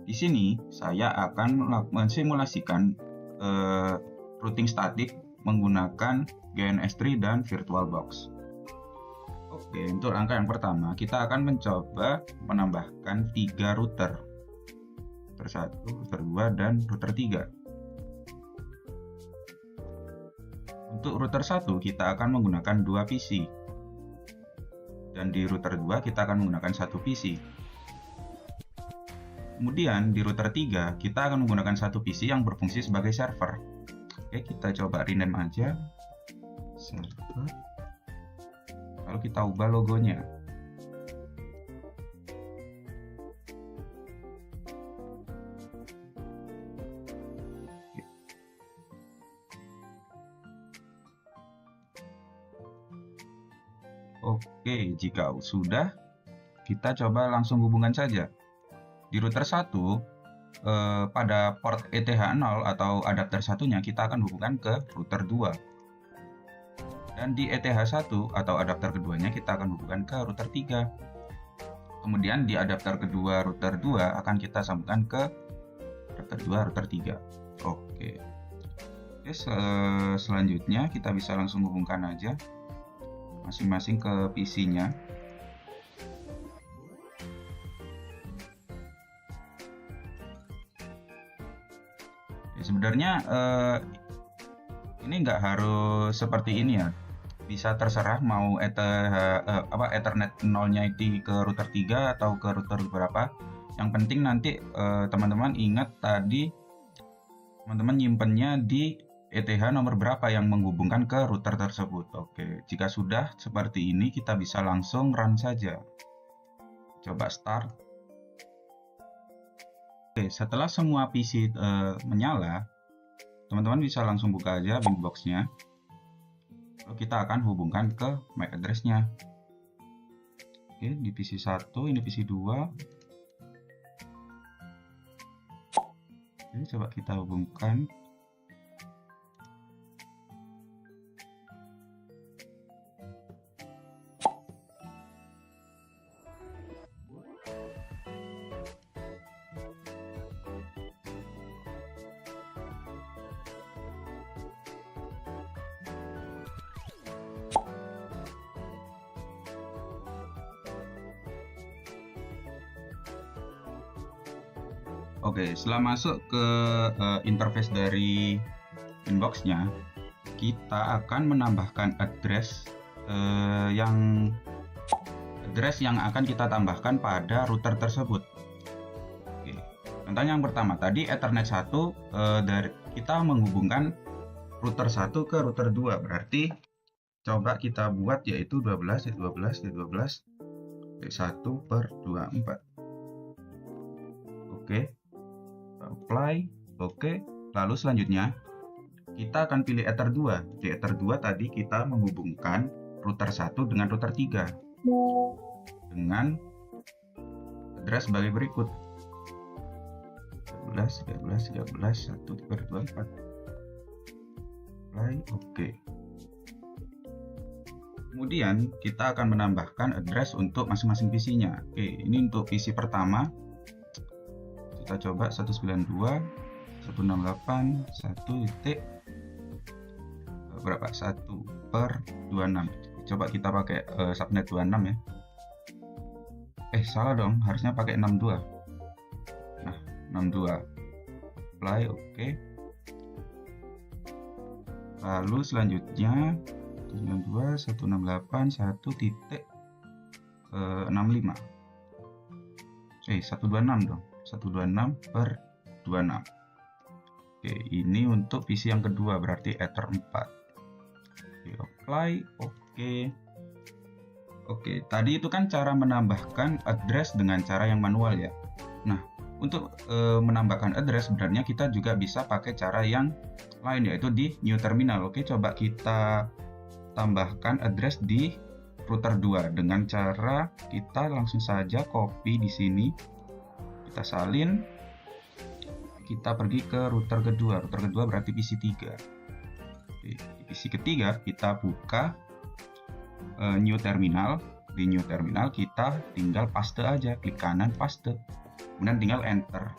Di sini saya akan mensimulasikan routing statik menggunakan GNS3 dan VirtualBox. Oke, untuk langkah yang pertama kita akan mencoba menambahkan 3 router. Router 1, router 2, dan router 3. Untuk router 1 kita akan menggunakan 2 PC. Dan di router 2 kita akan menggunakan 1 PC. Kemudian di router 3 kita akan menggunakan 1 PC yang berfungsi sebagai server. Oke, kita coba rename aja server. Lalu kita ubah logonya. Oke, jika sudah, kita coba langsung hubungkan saja. Di router 1, pada port ETH0 atau adapter satunya kita akan hubungkan ke router 2. Dan di ETH1 atau adapter keduanya kita akan hubungkan ke router 3. Kemudian di adapter kedua router 2 akan kita sambungkan ke router 2, router 3. Oke, selanjutnya kita bisa langsung hubungkan aja masing-masing ke PC-nya. Sebenarnya ini nggak harus seperti ini ya, bisa terserah mau Ethernet 0-nya itu ke router 3 atau ke router berapa. Yang penting nanti teman-teman ingat tadi teman-teman nyimpennya di ETH nomor berapa yang menghubungkan ke router tersebut. Oke, jika sudah seperti ini kita bisa langsung run saja. Coba start. Oke, setelah semua PC menyala, teman-teman bisa langsung buka aja Winbox-nya. Lalu kita akan hubungkan ke MAC address-nya. Oke, di PC 1, ini PC 2. Oke, coba kita hubungkan. Oke, setelah masuk ke interface dari Winbox-nya, kita akan menambahkan address yang akan kita tambahkan pada router tersebut. Oke, contohnya yang pertama tadi Ethernet 1 dari kita menghubungkan router 1 ke router 2, berarti coba kita buat yaitu 12/12/12 1/24. Oke, apply. Oke, lalu selanjutnya kita akan pilih Ether 2. Di Ether 2 tadi kita menghubungkan router 1 dengan router 3 dengan address sebagai berikut: 13/13/13 1/24. Apply. Oke. Kemudian kita akan menambahkan address untuk masing-masing PC-nya. Oke, ini untuk PC pertama. Kita coba 192.168.1 berapa? 1/26. Coba kita pakai subnet 26 ya. Salah dong, harusnya pakai 62. Nah, 62. Apply. Oke. Lalu selanjutnya 192.168.1.65. 126 dong. 126/26. Oke, ini untuk PC yang kedua, berarti Ether 4. Oke, apply. Oke, tadi itu kan cara menambahkan address dengan cara yang manual ya. Nah, untuk menambahkan address sebenarnya kita juga bisa pakai cara yang lain, yaitu di new terminal. Oke, coba kita tambahkan address di router 2 dengan cara kita langsung saja copy di sini. Kita salin, kita pergi ke router kedua. Router kedua berarti PC 3. Oke, di PC ketiga kita buka new terminal. Di new terminal kita tinggal paste aja, klik kanan paste, kemudian tinggal enter.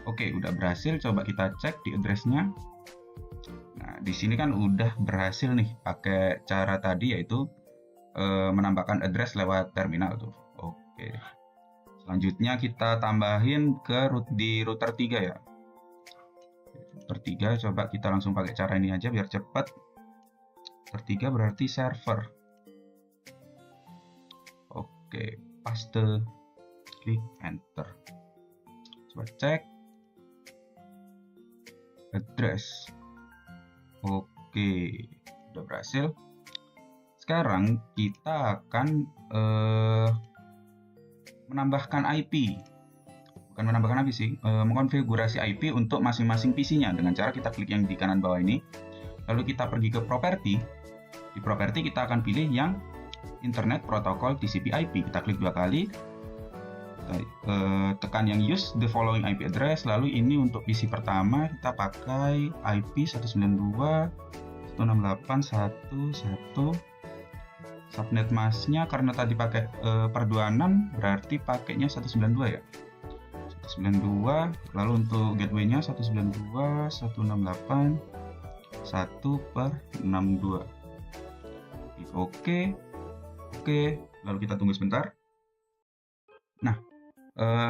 Oke, udah berhasil. Coba kita cek di address-nya. Nah, di sini kan udah berhasil nih pakai cara tadi, yaitu menambahkan address lewat terminal tuh. Oke. Selanjutnya kita tambahin di router 3 ya. Router 3, coba kita langsung pakai cara ini aja biar cepat. Router 3 berarti server. Oke, paste, klik enter. Coba cek address. Oke, udah berhasil. Sekarang kita akan menambahkan IP. Bukan menambahkan IP sih, mengkonfigurasi IP untuk masing-masing PC-nya dengan cara kita klik yang di kanan bawah ini. Lalu kita pergi ke property. Di property kita akan pilih yang Internet Protocol TCP/IP. Kita klik 2 kali. Tekan yang use the following IP address. Lalu ini untuk PC pertama kita pakai IP 192.168.1.1. Subnet masknya karena tadi pakai per 26 berarti pakainya 192 ya. 192. Lalu untuk gateway-nya 192.168.1/62. Oke. Lalu kita tunggu sebentar. Nah,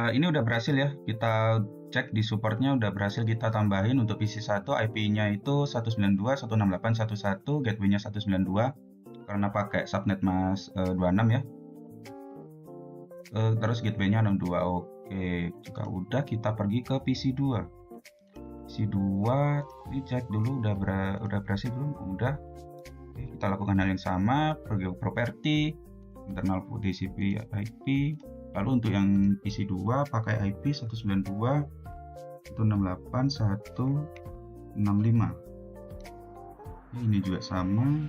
ini udah berhasil ya. Kita cek di supportnya udah berhasil kita tambahin untuk PC 1 IP-nya itu 192.168.1.1, gateway-nya 192 karena pakai subnet mask 26 ya. Terus gateway-nya 62. Oke, jika udah kita pergi ke PC 2. PC 2 ini cek dulu udah berhasil belum? Udah. Oke, kita lakukan hal yang sama, pergi ke property, internal TCP/IP. Lalu untuk yang PC 2 pakai IP 192.168.165. Ini juga sama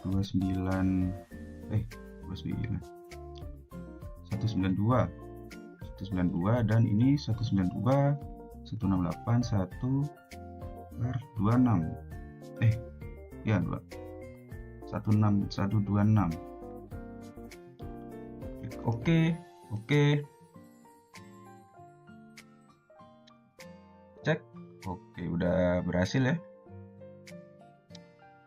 192 dan ini 192.168.1/26. Ya 16126. Oke. Cek. Oke, udah berhasil ya.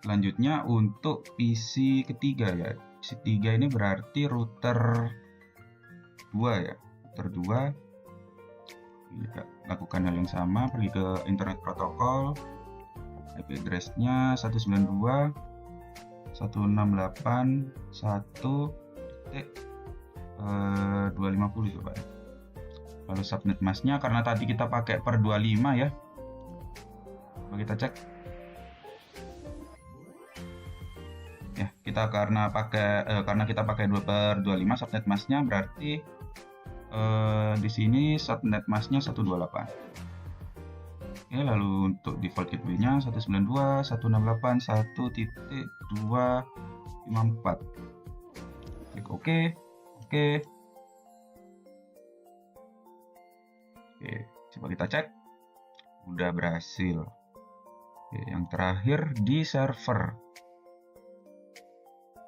Selanjutnya untuk PC ketiga ya. PC 3 ini berarti router 2 ya. Router 2. Kita lakukan hal yang sama, pergi ke Internet Protocol. IP address-nya 192.168.1.250 coba ya. Lalu subnet masknya karena tadi kita pakai per 25 ya. Coba kita cek. Ya, kita karena kita pakai 2 per 25 subnet masknya berarti di sini subnet masknya 128. Oke, lalu untuk default gateway-nya 192.168.1.254. Klik OK. Oke, coba kita cek. Udah berhasil. Oke, yang terakhir di server.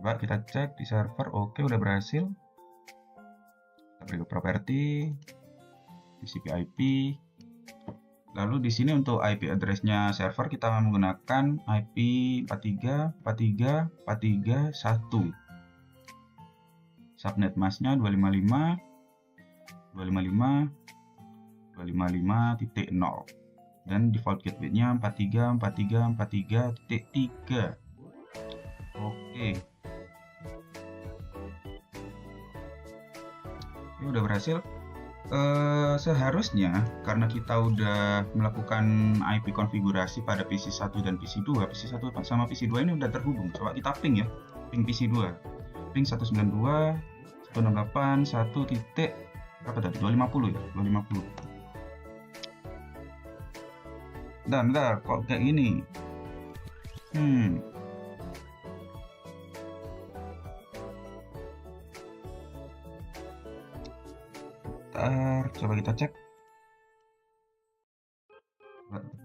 Coba kita cek di server. Oke, udah berhasil. Kita pergi ke property, TCP/IP. Lalu di sini untuk IP address-nya server kita menggunakan IP 43.43.43.1. Subnet masknya 255.255.255.0 dan default gateway-nya 43.43.43.3. Oke. Ini udah berhasil. Seharusnya karena kita udah melakukan IP konfigurasi pada PC 1 dan PC 2, PC 1 sama PC 2 ini udah terhubung. Coba kita ping ya, ping PC 2. Ping 192.168.1 titik berapa tadi? 250 ya, 250. Bentar, kok kayak gini? Coba kita cek.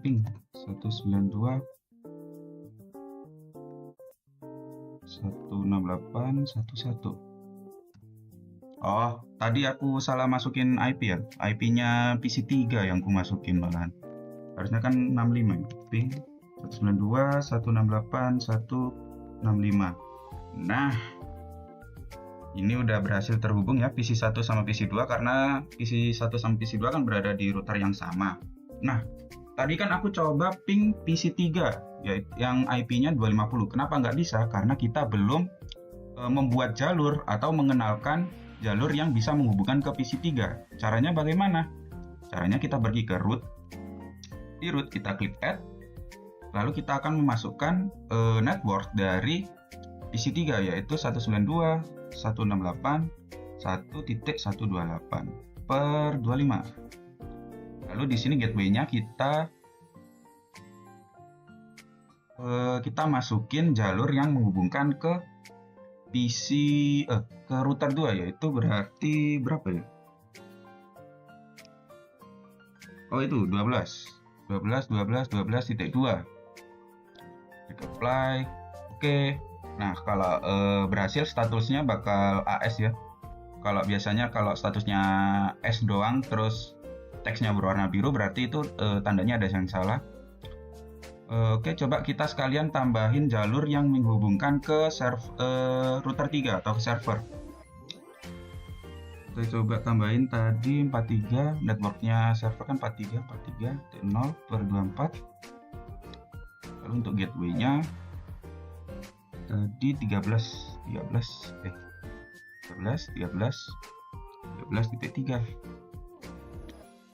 Ping 192.168.1.1. Oh, tadi aku salah masukin IP ya. IP-nya PC3 yang aku masukin malahan. Harusnya kan 65 ya. Ping 192, 168, 165. Nah, ini udah berhasil terhubung ya PC1 sama PC2 karena PC1 sama PC2 kan berada di router yang sama. Nah, tadi kan aku coba ping PC3 ya, yang IP-nya 250. Kenapa nggak bisa? Karena kita belum membuat jalur atau mengenalkan jalur yang bisa menghubungkan ke PC3. Caranya bagaimana? Caranya kita pergi ke root. Di root kita klik add. Lalu kita akan memasukkan network dari PC3 yaitu 192.168.1.128/25. Lalu di sini gateway-nya kita masukin jalur yang menghubungkan ke PC ke router 2 yaitu berarti berapa ya? Oh itu 12.12.12.2. Klik apply. Oke. Nah, kalau berhasil statusnya bakal AS ya. Kalau biasanya kalau statusnya S doang terus teksnya berwarna biru berarti itu tandanya ada yang salah. Oke, coba kita sekalian tambahin jalur yang menghubungkan ke router 3 atau ke server. Kita coba tambahin tadi 43, networknya server kan 43.0/24. Lalu untuk gateway-nya tadi 13.3.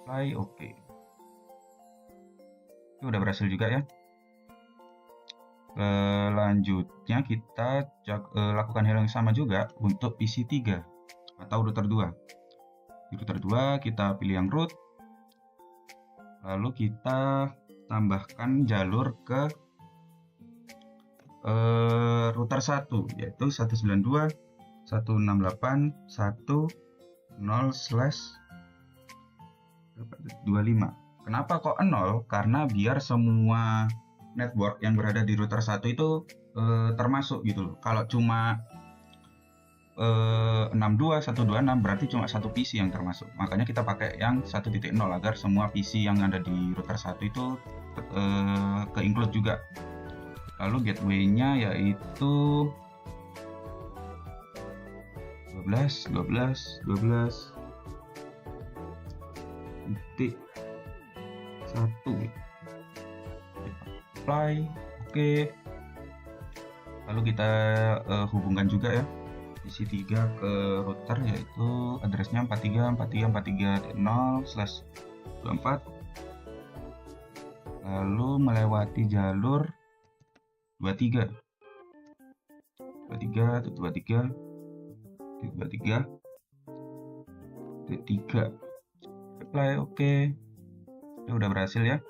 Apply, oke. Itu udah berhasil juga ya. Selanjutnya kita lakukan hal yang sama juga untuk PC3 atau router 2. Di router 2 kita pilih yang root. Lalu kita tambahkan jalur ke router 1 yaitu 192.168.10/25. Kenapa kok 0? Karena biar semua network yang berada di router 1 itu termasuk gitu loh. Kalau cuma 62.126 berarti cuma satu PC yang termasuk. Makanya kita pakai yang 1.0 agar semua PC yang ada di router 1 itu ke-include juga. Lalu gateway-nya yaitu 12.12.12.1. Apply, oke. Lalu kita hubungkan juga ya PC3 ke router yaitu addressnya 43.43.0/24. Lalu melewati jalur 23. Apply, oke. Ya, udah berhasil ya.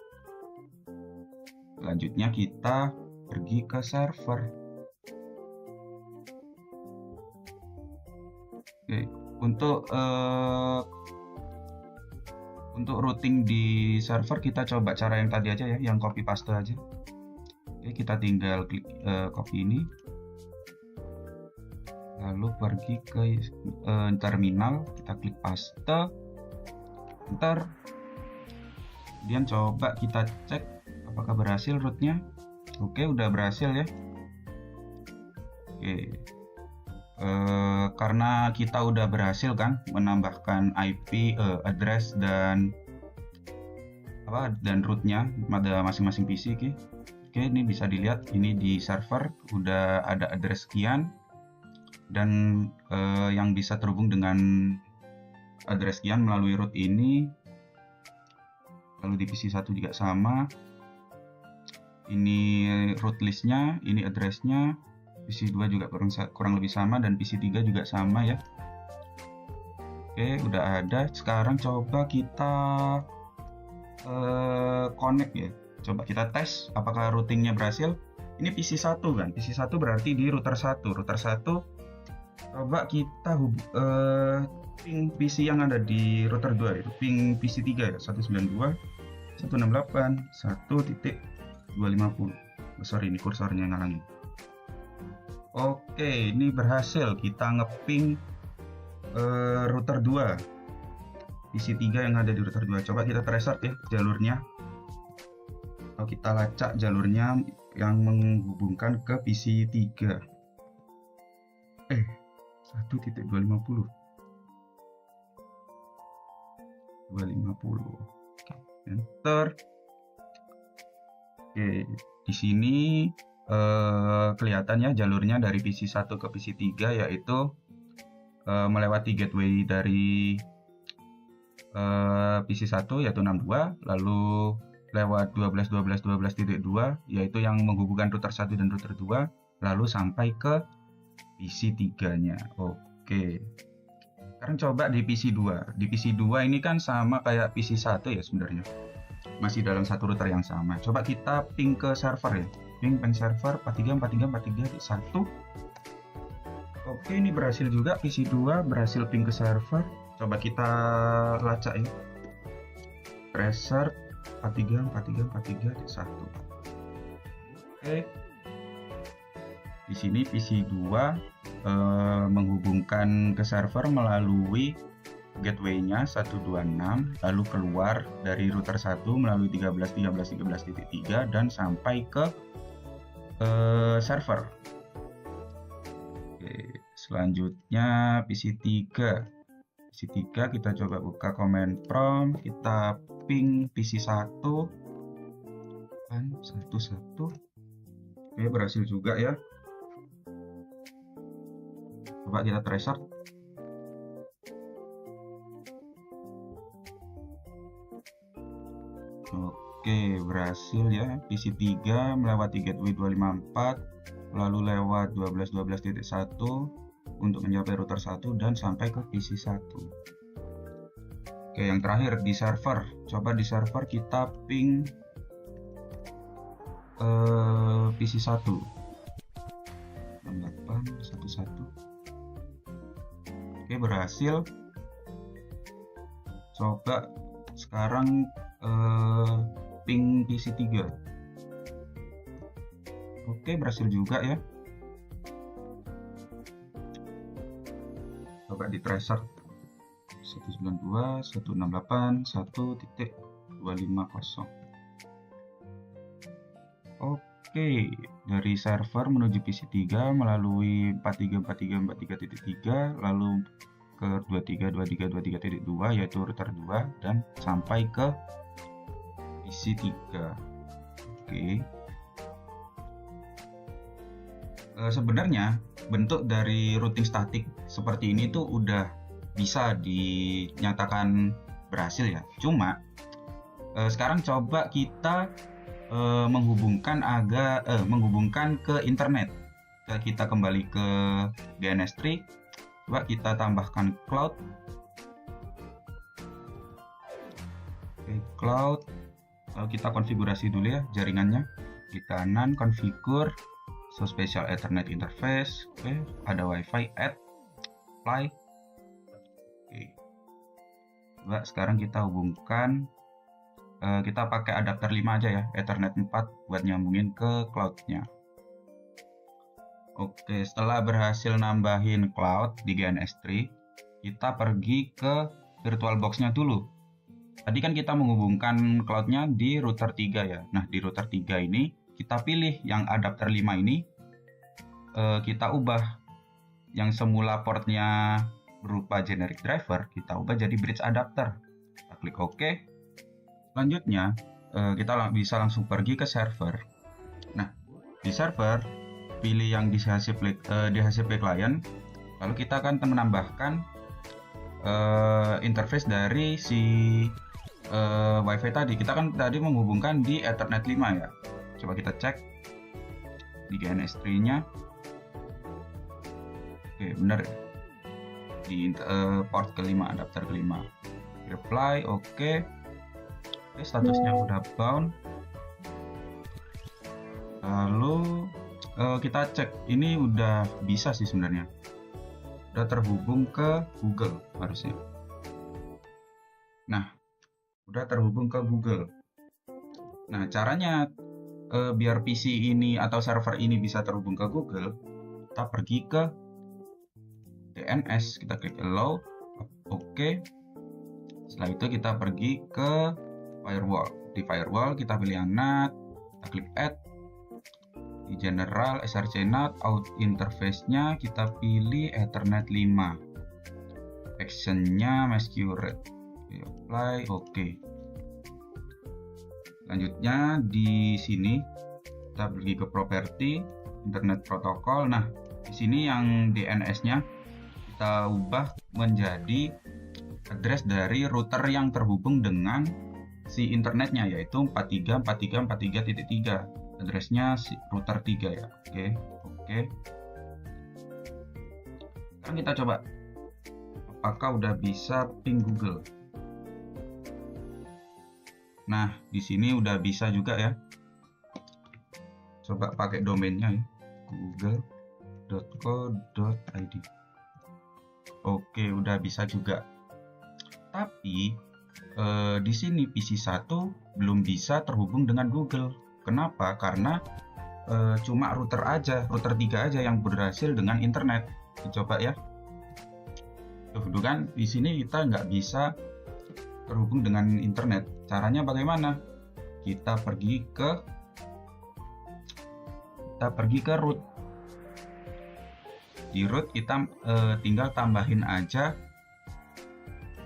Selanjutnya kita pergi ke server. Oke, untuk routing di server kita coba cara yang tadi aja ya, yang copy paste aja. Oke, kita tinggal klik copy ini. Lalu pergi ke terminal, kita klik paste. Enter. Kemudian coba kita cek apakah berhasil rootnya. Oke, udah berhasil ya. Oke. Karena kita udah berhasil kan menambahkan IP, address dan rootnya pada masing-masing PC. Oke, ini bisa dilihat ini di server udah ada address sekian dan yang bisa terhubung dengan address sekian melalui root ini. Lalu di PC1 juga sama. Ini root listnya, ini addressnya. PC2 juga kurang lebih sama dan PC3 juga sama ya. Oke, udah ada. Sekarang coba kita connect ya. Coba kita tes apakah routingnya berhasil. Ini PC1 kan. PC1 berarti di router 1. Router 1 coba kita ping PC yang ada di router 2 itu ping PC3 ya, 192.168.1.250. Sorry, ini kursornya ngalangin. Oke, ini berhasil kita ngeping router 2, PC 3 yang ada di router 2. Coba kita restart ya jalurnya, atau kita lacak jalurnya yang menghubungkan ke PC 3. 1.250. Oke, enter. Oke, di sini kelihatannya jalurnya dari PC 1 ke PC 3 yaitu melewati gateway dari PC 1 yaitu 62, lalu lewat 12.12.12.2 yaitu yang menghubungkan router 1 dan router 2, lalu sampai ke PC 3-nya. Oke. Sekarang coba di PC 2. Di PC 2 ini kan sama kayak PC 1 ya sebenarnya. Masih dalam satu router yang sama. Coba kita ping ke server ya. Ping server 434343.1. Oke, ini berhasil juga. PC 2 berhasil ping ke server. Coba kita lacak ya. Restart 434343.1. Oke. Di sini PC 2 menghubungkan ke server melalui gateway-nya 126, lalu keluar dari router 1 melalui 13.13.13.3 dan sampai ke server. Oke, selanjutnya PC 3. PC 3 kita coba buka command prompt, kita ping PC 1 kan 11. Oke, berhasil juga ya. Coba kita restart. Oke, berhasil ya. PC 3 melewati gateway 254, lalu lewat 12.12.1 untuk mencapai router 1 dan sampai ke PC 1. Oke, yang terakhir di server. Coba di server kita ping PC 1 6811. Oke, berhasil. Coba sekarang ping PC 3. Oke, berhasil juga ya. Coba di tracer 192.168.1.250. Oke, dari server menuju PC 3 melalui 434343.3, lalu ke 232323.2 yaitu router 2 dan sampai ke PC 3. Oke. Sebenarnya bentuk dari routing statik seperti ini tuh udah bisa dinyatakan berhasil ya. Cuma sekarang coba kita menghubungkan ke internet. Kita kembali ke DNS3. Coba kita tambahkan cloud. Oke, cloud. Lalu kita konfigurasi dulu ya jaringannya. Di kanan configure, so special Ethernet interface. Oke, ada WiFi add, apply. Oke. Coba sekarang kita hubungkan. Kita pakai adapter 5 aja ya, Ethernet 4 buat nyambungin ke cloud-nya. Oke, setelah berhasil nambahin cloud di DNS3, kita pergi ke VirtualBox-nya dulu. Tadi kan kita menghubungkan cloud-nya di router 3 ya. Nah, di router 3 ini kita pilih yang adapter 5 ini, kita ubah yang semula portnya berupa generic driver, kita ubah jadi bridge adapter. Kita klik OK. Selanjutnya, kita bisa langsung pergi ke server. Nah, di server, pilih yang di DHCP client, lalu kita akan menambahkan interface dari si WiFi tadi. Kita kan tadi menghubungkan di Ethernet 5 ya. Coba kita cek di DNS3-nya. Oke, benar di port kelima, adapter kelima. Reply, oke. Statusnya udah bound. Lalu kita cek, ini udah bisa sih sebenarnya. Udah terhubung ke Google harusnya. Nah, udah terhubung ke Google. Nah, caranya biar PC ini atau server ini bisa terhubung ke Google, kita pergi ke DNS, kita klik allow, oke. Setelah itu kita pergi ke firewall. Di firewall kita pilih yang NAT, kita klik add. Di general src NAT, out interface-nya kita pilih Ethernet 5. Action-nya masquerade. Apply, oke. Selanjutnya di sini kita pergi ke property, internet protocol. Nah, di sini yang DNS-nya kita ubah menjadi address dari router yang terhubung dengan si internetnya, yaitu 43.43.43.3. Addressnya si router 3 ya. Oke. Sekarang kita coba apakah udah bisa ping Google. Nah, di sini udah bisa juga ya. Coba pakai domainnya ya, google.co.id. Oke, udah bisa juga. Tapi di sini PC1 belum bisa terhubung dengan Google. Kenapa? Karena cuma router 3 aja yang berhasil dengan internet. Coba ya. Tuh kan di sini kita nggak bisa terhubung dengan internet. Caranya bagaimana? Kita pergi ke root. Di root kita tinggal tambahin aja.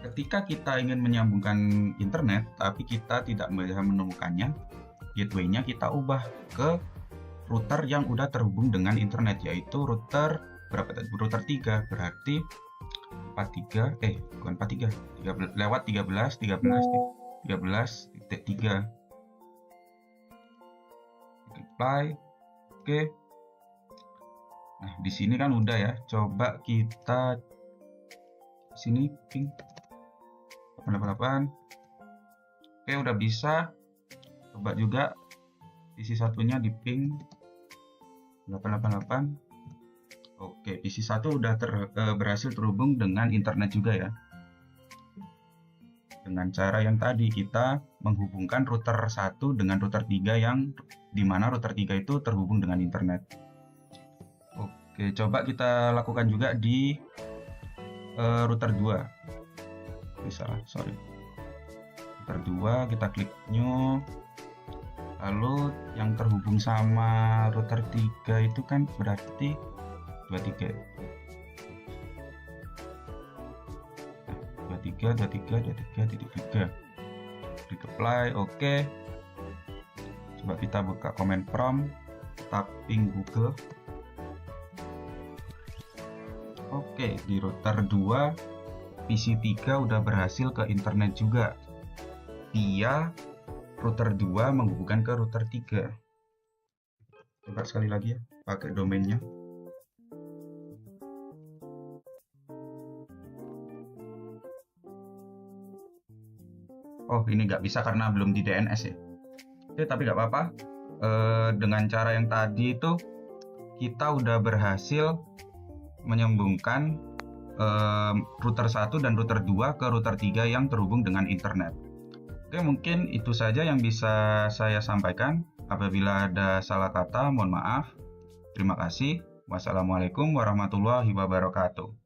Ketika kita ingin menyambungkan internet tapi kita tidak bisa menemukannya, gateway-nya kita ubah ke router yang udah terhubung dengan internet, yaitu router 3, berarti 13 lewat 13.3. Apply. Oke. Nah, di sini kan udah ya. Coba kita sini ping 88. Oke, udah bisa. Coba juga PC satunya di ping 888. Oke, PC1 udah berhasil terhubung dengan internet juga ya. Dengan cara yang tadi kita menghubungkan router 1 dengan router 3 yang dimana router 3 itu terhubung dengan internet. Oke, coba kita lakukan juga di router 2. Router 2, kita klik new. Lalu yang terhubung sama router 3 itu kan berarti 23. 23.3. Klik apply, oke. Coba kita buka command prompt, typing Google. Oke, di router 2 PC3 udah berhasil ke internet juga via router 2 menghubungkan ke router 3. Coba sekali lagi ya, pakai domainnya. Oh, ini nggak bisa karena belum di DNS ya. Oke, tapi nggak apa-apa. Dengan cara yang tadi itu kita udah berhasil menyambungkan router 1 dan router 2 ke router 3 yang terhubung dengan internet. Oke, mungkin itu saja yang bisa saya sampaikan. Apabila ada salah kata, mohon maaf. Terima kasih. Wassalamualaikum warahmatullahi wabarakatuh.